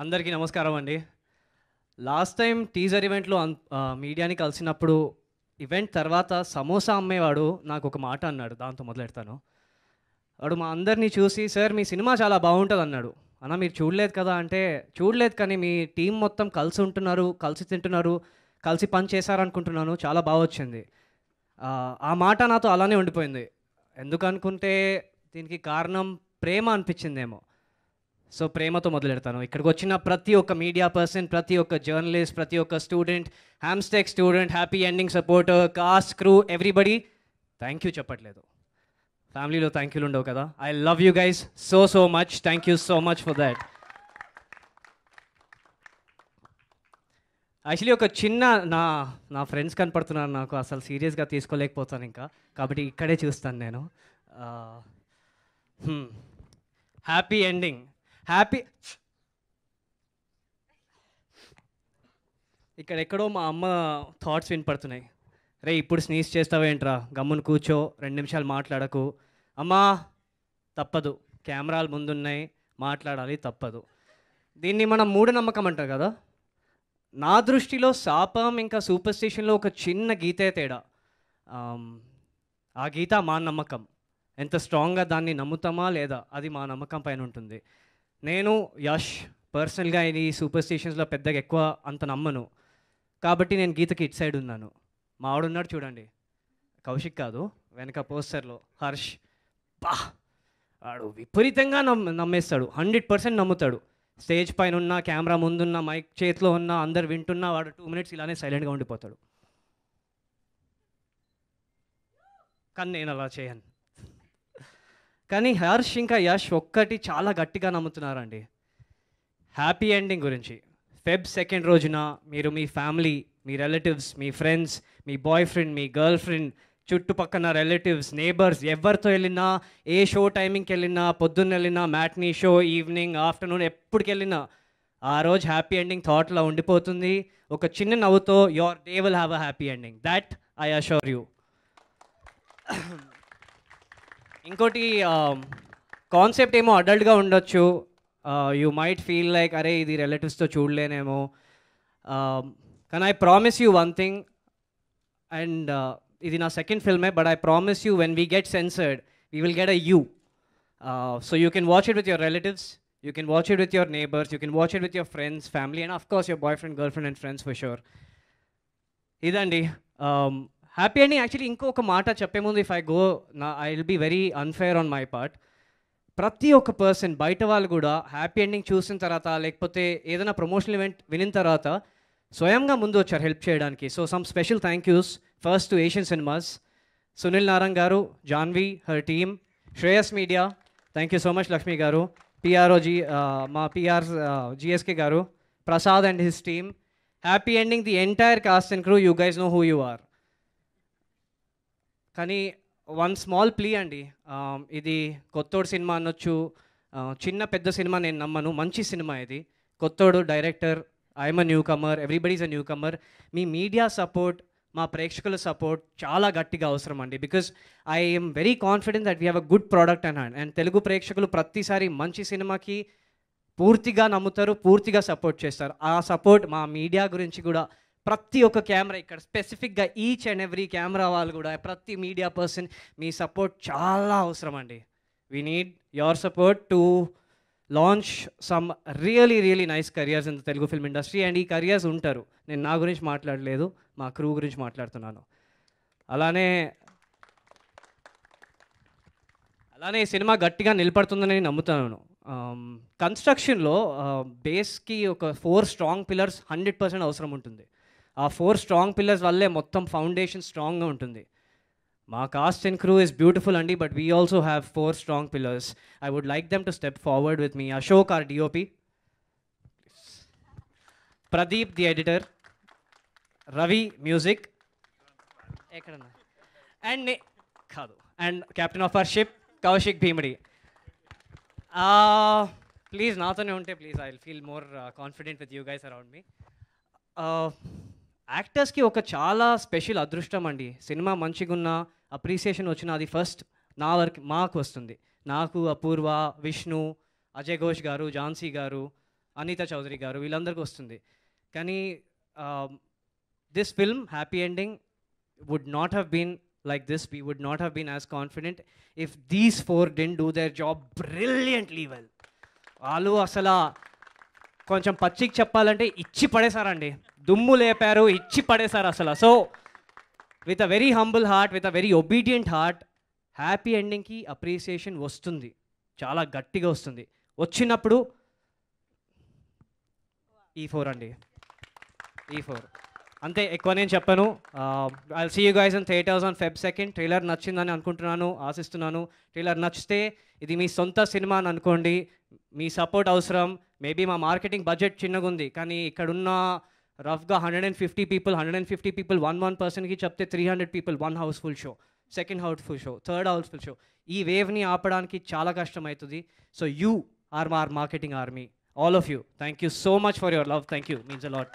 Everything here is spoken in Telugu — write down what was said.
అందరికీ నమస్కారం అండి. లాస్ట్ టైం టీజర్ ఈవెంట్లో మీడియాని కలిసినప్పుడు ఈవెంట్ తర్వాత సమోసా అమ్మేవాడు నాకు ఒక మాట అన్నాడు. దాంతో మొదలెడతాను. వాడు మా అందరినీ చూసి సార్ మీ సినిమా చాలా బాగుంటుంది అన్నాడు. అన్న మీరు చూడలేదు కదా అంటే, చూడలేదు కానీ మీ టీం మొత్తం కలిసి ఉంటున్నారు, కలిసి తింటున్నారు, కలిసి పని చేశారనుకుంటున్నాను, చాలా బాగా వచ్చింది. ఆ మాట నాతో అలానే ఉండిపోయింది. ఎందుకు అనుకుంటే దీనికి కారణం ప్రేమ అనిపించిందేమో. సో ప్రేమతో మొదలెడతాను. ఇక్కడికి వచ్చిన ప్రతి ఒక్క మీడియా పర్సన్, ప్రతి ఒక్క జర్నలిస్ట్, ప్రతి ఒక్క student, Hamstech student, happy ending supporter, cost, crew, everybody thank you చెప్పట్లేదు. ఫ్యామిలీలో థ్యాంక్ యూలు ఉండవు కదా. I love you guys so much. Thank you so much for that. Actually ఒక చిన్న నా ఫ్రెండ్స్ కనపడుతున్నారు నాకు, అసలు సీరియస్గా తీసుకోలేకపోతాను ఇంకా, కాబట్టి ఇక్కడే చూస్తాను నేను. Happy ending, happy. ఇక్కడెక్కడో మా అమ్మ థాట్స్ వినపడుతున్నాయి. రే ఇప్పుడు స్నీజ్ చేస్తావేంట్రా, గమ్మును కూర్చో, 2 నిమిషాలు మాట్లాడకు. అమ్మా తప్పదు, కెమెరాలు ముందున్నాయి, మాట్లాడాలి, తప్పదు. దీన్ని మనం మూఢనమ్మకం అంటారు కదా. నా దృష్టిలో శాపం ఇంకా సూపర్ స్టిషన్లో ఒక చిన్న గీతే తేడా. ఆ గీత మా నమ్మకం. ఎంత స్ట్రాంగ్గా దాన్ని నమ్ముతామా లేదా అది మా నమ్మకం పైన ఉంటుంది. నేను యష్ పర్సనల్గా ఇది సూపర్ స్టిషన్స్లో పెద్దగా ఎక్కువ అంత నమ్మను, కాబట్టి నేను గీతకి ఇటు సైడ్ ఉన్నాను. మా ఆవిడున్నాడు చూడండి, కౌశిక్ కాదు, వెనక పోస్టర్లో హర్ష్. వాడు విపరీతంగా నమ్మేస్తాడు, 100% నమ్ముతాడు. స్టేజ్ పైన ఉన్న, కెమెరా ముందున్న, మైక్ చేతిలో ఉన్న, అందరు వింటున్నా వాడు 2 minutes ఇలానే సైలెంట్గా ఉండిపోతాడు. కానీ నేను అలా చేయను. కానీ హర్ష్ ఇంకా యష్ ఒక్కటి చాలా గట్టిగా నమ్ముతున్నారండి, హ్యాపీ ఎండింగ్ గురించి. Feb 2 రోజున మీరు మీ ఫ్యామిలీ, మీ రిలేటివ్స్, మీ ఫ్రెండ్స్, మీ బాయ్ ఫ్రెండ్, మీ గర్ల్ ఫ్రెండ్, చుట్టుపక్కల రిలేటివ్స్, నేబర్స్, ఎవరితో వెళ్ళినా, ఏ షో టైమింగ్కి వెళ్ళినా, పొద్దున్న వెళ్ళినా, మ్యాట్నీ షో, ఈవినింగ్, ఆఫ్టర్నూన్, ఎప్పటికి వెళ్ళినా ఆ రోజు హ్యాపీ ఎండింగ్ థాట్లో ఉండిపోతుంది. ఒక చిన్న నవ్వుతో your day will have a happy ending, that I assure you. ఇంకోటి కాన్సెప్ట్ ఏమో అడల్ట్గా ఉండొచ్చు. యూ మైట్ ఫీల్ లైక్ అరే ఇది రిలేటివ్స్తో చూడలేనేమో. కానీ I promise you one thing, and ఇది నా సెకండ్ ఫిల్మే, but I promise you when we get censored we will get a U. So you can watch it with your relatives, you can watch it with your neighbours, you can watch it with your friends, family, and of course your boyfriend, girlfriend and friends for sure. ఇదండి హ్యాపీ ఎండింగ్. యాక్చువల్లీ ఇంకొక మాట చెప్పే ముందు, if I go I will be very unfair on my part. ప్రతి ఒక్క పర్సన్, బయట వాళ్ళు కూడా హ్యాపీ ఎండింగ్ చూసిన తర్వాత, లేకపోతే ఏదైనా ప్రమోషనల్ ఈవెంట్ వినిన తర్వాత స్వయంగా ముందు వచ్చారు హెల్ప్ చేయడానికి. So some special thank yous first to Asian Cinemas, Sunil Narang garu, Janvi, her team, Shreyas media, thank you so much, Lakshmi garu, PRO మా PR GSK garu, Prasad and his team, happy ending, the entire cast and crew, you guys know who you are. కానీ వన్ స్మాల్ ప్లీ అండి, ఇది కొత్తోడు సినిమా అనొచ్చు, చిన్న పెద్ద సినిమా నేను నమ్మను, మంచి సినిమా ఇది. కొత్తోడు director, I'm a newcomer, everybody's a newcomer. మీ మీడియా సపోర్ట్, మా ప్రేక్షకుల సపోర్ట్ చాలా గట్టిగా అవసరం అండి. Because I'm very confident that we have a good product on hand. And Telugu ప్రేక్షకులు ప్రతిసారి మంచి సినిమాకి పూర్తిగా నమ్ముతారు, పూర్తిగా సపోర్ట్ చేస్తారు. ఆ సపోర్ట్ మా మీడియా గురించి కూడా, ప్రతి ఒక్క కెమెరా ఇక్కడ స్పెసిఫిక్గా ఈచ్ అండ్ ఎవ్రీ కెమెరా వాళ్ళు కూడా, ప్రతి మీడియా పర్సన్, మీ సపోర్ట్ చాలా అవసరం అండి. We need your support to launch some really nice careers in the Telugu film industry. And ఈ కెరియర్స్ ఉంటారు, నేను నా గురించి మాట్లాడలేదు, మా క్రూ గురించి మాట్లాడుతున్నాను. అలానే ఈ సినిమా గట్టిగా నిలబడుతుందని నమ్ముతున్నాను. కన్స్ట్రక్షన్లో బేస్కి ఒక 4 స్ట్రాంగ్ పిల్లర్స్ 100% అవసరం ఉంటుంది. ఆ 4 స్ట్రాంగ్ పిల్లర్స్ వల్లే మొత్తం ఫౌండేషన్ స్ట్రాంగ్గా ఉంటుంది. మా cast and crew is beautiful అండి, but we also have 4 strong pillars. I would like them to step forward with me. Ashok our DOP, Pradeep the editor, Ravi music, ఎక్కడన్నా అండ్ కాదు, and captain of our ship Kaushik Bhimidi. Please నాతోనే ఉంటే please, I will feel more confident with you guys around me. యాక్టర్స్కి ఒక చాలా స్పెషల్ అదృష్టం అండి. సినిమా మంచిగా ఉన్న, అప్రిసియేషన్ వచ్చిన, అది ఫస్ట్ నా వరకు మాకు వస్తుంది. నాకు, అపూర్వ, విష్ణు, అజయ్ ఘోష్ గారు, ఝాన్సీ గారు, అనితా చౌదరి గారు వీళ్ళందరికీ వస్తుంది. కానీ this film happy ending would not have been like this. We would not have been as confident if these four didn't do their job brilliantly well. వాళ్ళు అసలు కొంచెం పచ్చికి చెప్పాలంటే ఇచ్చి పడేశారండి, దుమ్ము లేపారు, ఇచ్చి పడేశారు అసలు. So with a very humble heart, with a very obedient heart, happy ఎండింగ్కి అప్రిసియేషన్ వస్తుంది, చాలా గట్టిగా వస్తుంది. వచ్చినప్పుడు E4 అండి, E4 అంతే, ఎక్కువ నేను చెప్పను. I see you guys in theatres on Feb 2nd. Trailer నచ్చిందని అనుకుంటున్నాను, ఆశిస్తున్నాను. ట్రైలర్ నచ్చితే ఇది మీ సొంత సినిమా అని అనుకోండి. మీ సపోర్ట్ అవసరం. మేబీ మా మార్కెటింగ్ బడ్జెట్ చిన్నగా ఉంది, కానీ ఇక్కడున్న రఫ్గా 150 పీపుల్ 1 పర్సన్కి చెప్తే 300 people, 1 housefull show, second housefull show, third housefull show. ఈ వేవ్ని ఆపడానికి చాలా కష్టం అవుతుంది. So you are mar marketing army, all of you. Thank you so much for your love. Thank you. Means a lot.